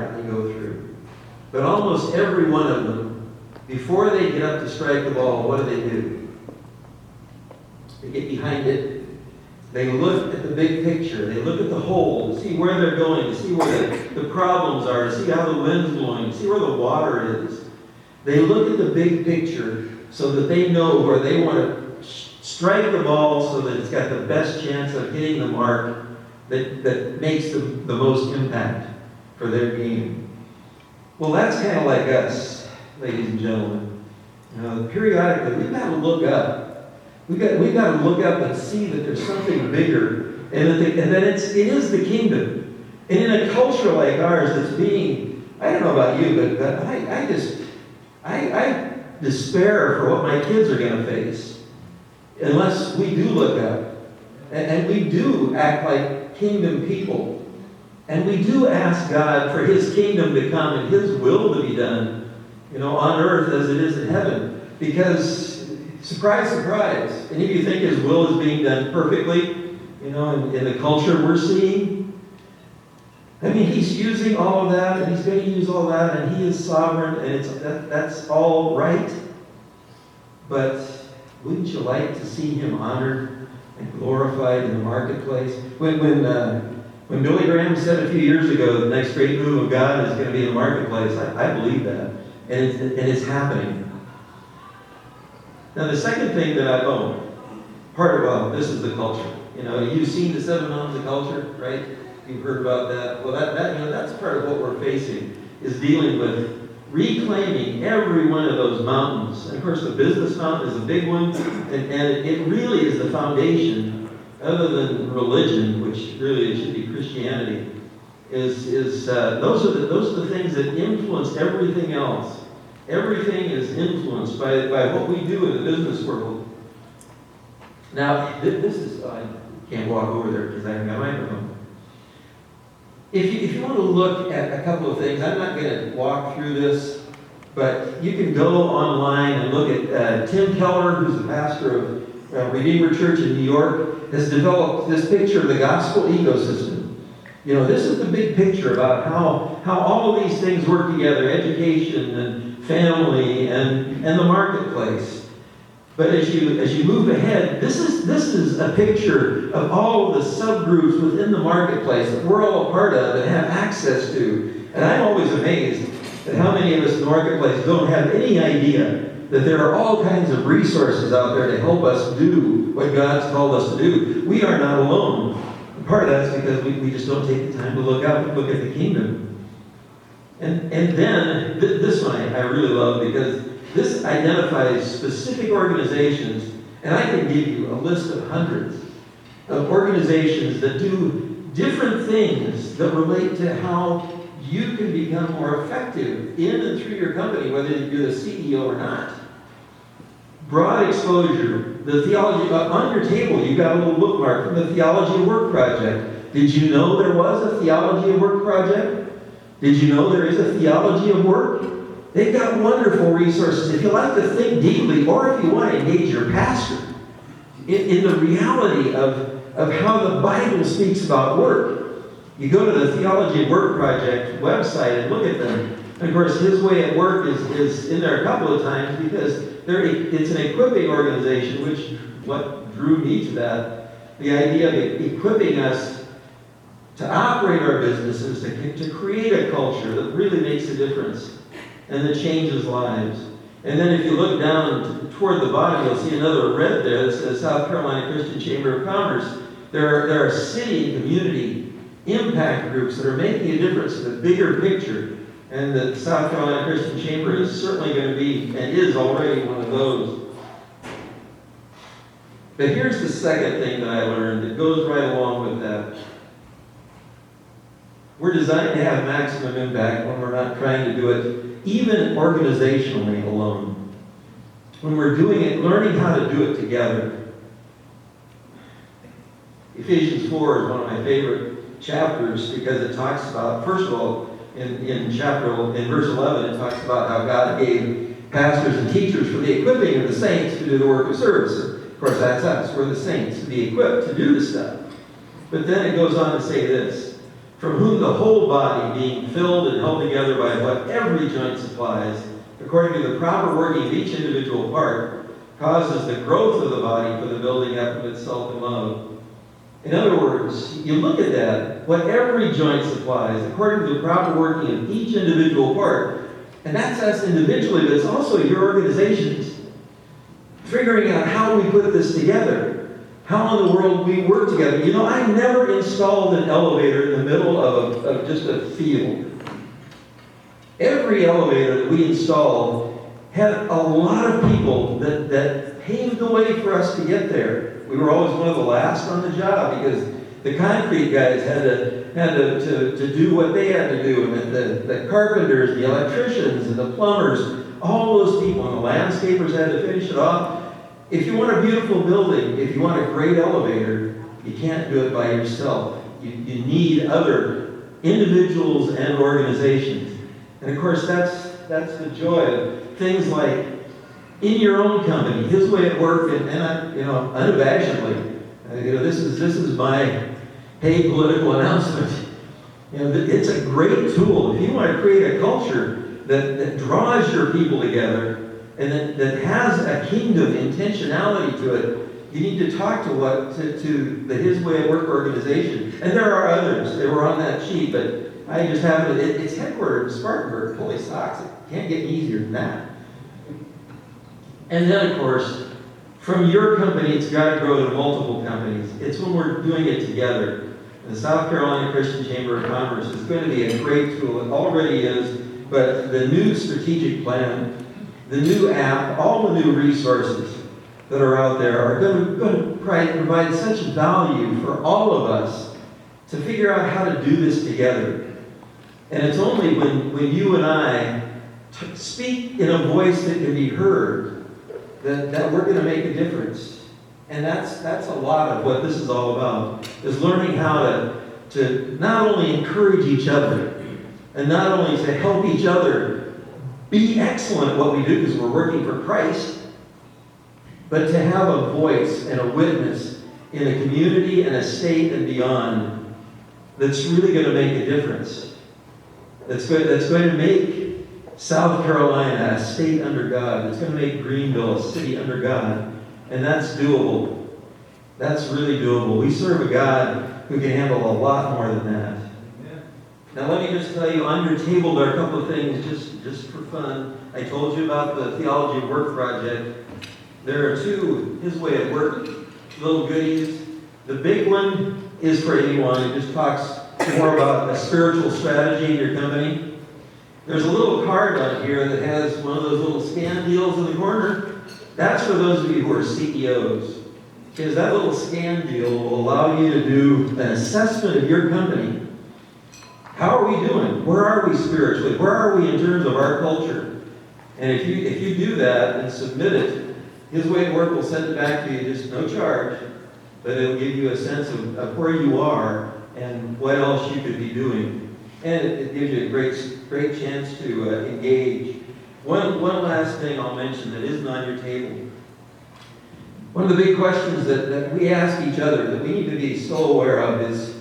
they go through. But almost every one of them, before they get up to strike the ball, what do? They get behind it. They look at the big picture. They look at the whole to see where they're going, to see where the problems are, to see how the wind's blowing, to see where the water is. They look at the big picture so that they know where they want to strike the ball so that it's got the best chance of hitting the mark that makes the most impact for their game. Well, that's kind of like us, ladies and gentlemen. Periodically, we've got to look up. We've got to look up and see that there's something bigger, and that it is the kingdom. And in a culture like ours that's being, I don't know about you, but I despair for what my kids are going to face unless we do look up. And we do act like kingdom people. And we do ask God for His kingdom to come and His will to be done, on earth as it is in heaven. Because, surprise, surprise, any of you think His will is being done perfectly, in the culture we're seeing? I mean, He's using all of that, and He's going to use all that, and He is sovereign, and that's all right. But wouldn't you like to see Him honored and glorified in the marketplace? When Billy Graham said a few years ago, the next great move of God is going to be in the marketplace, I believe that. And it's happening. Now, the second thing that I've owned, this is the culture. You've seen the 7 mountains of culture, right? You've heard about that. Well, that's part of what we're facing, is dealing with reclaiming every one of those mountains. And of course, the business mountain is a big one, and it really is the foundation. Other than religion, which really it should be Christianity, those are the things that influence everything else. Everything is influenced by what we do in the business world. Now, this is, I can't walk over there because I haven't got a microphone. If you want to look at a couple of things, I'm not going to walk through this, but you can go online and look at Tim Keller, who's the pastor of Redeemer Church in New York, has developed this picture of the gospel ecosystem. This is the big picture about how all of these things work together, education and family and the marketplace. But as you move ahead, this is a picture of all of the subgroups within the marketplace that we're all a part of and have access to. And I'm always amazed at how many of us in the marketplace don't have any idea that there are all kinds of resources out there to help us do what God's called us to do. We are not alone. And part of that is because we just don't take the time to look up and look at the kingdom. And then, this one I really love, because this identifies specific organizations, and I can give you a list of hundreds of organizations that do different things that relate to how you can become more effective in and through your company, whether you're the CEO or not. Broad exposure. The theology, on your table, you've got a little bookmark from the Theology of Work Project. Did you know there was a Theology of Work Project? Did you know there is a Theology of Work? They've got wonderful resources. If you like to think deeply, or if you want to engage your pastor in the reality of how the Bible speaks about work, you go to the Theology of Work Project website and look at them. And of course, his way at work is in there a couple of times because it's an equipping organization, which what drew me to that. The idea of equipping us to operate our businesses, to create a culture that really makes a difference and that changes lives. And then if you look down toward the bottom, you'll see another red there that says South Carolina Christian Chamber of Commerce. There are city and community impact groups that are making a difference in the bigger picture. And the South Carolina Christian Chamber is certainly going to be, and is already, one of those. But here's the second thing that I learned that goes right along with that. We're designed to have maximum impact when we're not trying to do it, even organizationally alone. When we're doing it, learning how to do it together. Ephesians 4 is one of my favorite chapters because it talks about, first of all, in verse 11, it talks about how God gave pastors and teachers for the equipping of the saints to do the work of service. Of course, that's us. We're the saints to be equipped to do the stuff. But then it goes on to say this. from whom the whole body, being filled and held together by what every joint supplies, according to the proper working of each individual part, causes the growth of the body for the building up of itself in love. In other words, you look at that, what every joint supplies, according to the proper working of each individual part, and that's us individually, but it's also your organizations. Figuring out how we put this together, how in the world we work together. You know, I never installed an elevator in the middle of just a field. Every elevator that we installed had a lot of people that paved the way for us to get there. We were always one of the last on the job because the concrete guys had to do what they had to do, and the carpenters, the electricians, and the plumbers, all those people, and the landscapers had to finish it off. If you want a beautiful building, if you want a great elevator, you can't do it by yourself. You need other individuals and organizations. And of course, that's the joy of things like in your own company, his way at work, and unabashedly, this is my paid political announcement. It's a great tool. If you want to create a culture that draws your people together and that has a kingdom intentionality to it, you need to talk to the His Way at Work organization. And there are others. They were on that sheet, but I just haven't. It's headquartered in Spartanburg. Holy stocks! It can't get easier than that. And then, of course, from your company, it's got to grow to multiple companies. It's when we're doing it together. The South Carolina Christian Chamber of Commerce is going to be a great tool. It already is, but the new strategic plan, the new app, all the new resources that are out there are going to provide such value for all of us to figure out how to do this together. And it's only when you and I speak in a voice that can be heard that we're going to make a difference. And that's a lot of what this is all about, is learning how to not only encourage each other, and not only to help each other be excellent at what we do because we're working for Christ, but to have a voice and a witness in a community and a state and beyond that's really going to make a difference. That's going to make South Carolina a state under God. It's going to make Greenville a city under God. And that's doable. That's really doable. We serve a God who can handle a lot more than that. Yeah. Now let me just tell you, on your table there are a couple of things just for fun. I told you about the Theology of Work project. There are two His Way at Work little goodies. The big one is for anyone who just talks more about a spiritual strategy in your company. There's a little card on here that has one of those little scan deals in the corner. That's for those of you who are CEOs. Because that little scan deal will allow you to do an assessment of your company. How are we doing? Where are we spiritually? Where are we in terms of our culture? And if you do that and submit it, His Way at Work will send it back to you, just no charge, but it'll give you a sense of where you are and what else you could be doing. And it gives you a great chance to engage. One last thing I'll mention that isn't on your table. One of the big questions that we ask each other, that we need to be so aware of, is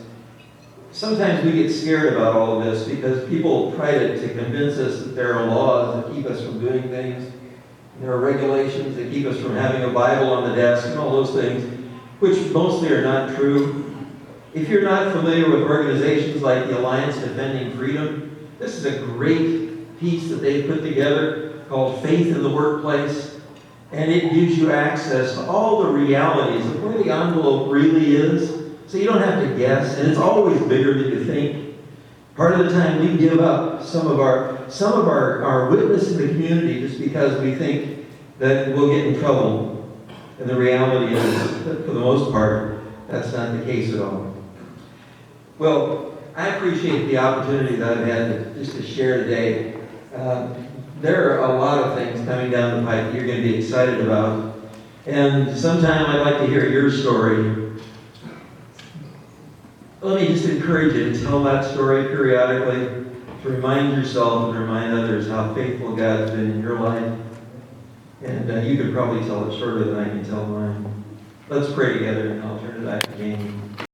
sometimes we get scared about all of this because people try to convince us that there are laws that keep us from doing things. There are regulations that keep us from having a Bible on the desk and all those things, which mostly are not true. If you're not familiar with organizations like the Alliance Defending Freedom, this is a great piece that they've put together called Faith in the Workplace. And it gives you access to all the realities of where the envelope really is. So you don't have to guess, and it's always bigger than you think. Part of the time we give up some of our witness in the community just because we think that we'll get in trouble. And the reality is that for the most part, that's not the case at all. Well, I appreciate the opportunity that I've had just to share today. There are a lot of things coming down the pipe that you're going to be excited about. And sometime I'd like to hear your story. Let me just encourage you to tell that story periodically, to remind yourself and remind others how faithful God's been in your life. And you could probably tell it shorter than I can tell mine. Let's pray together, and I'll turn it back to Jamie.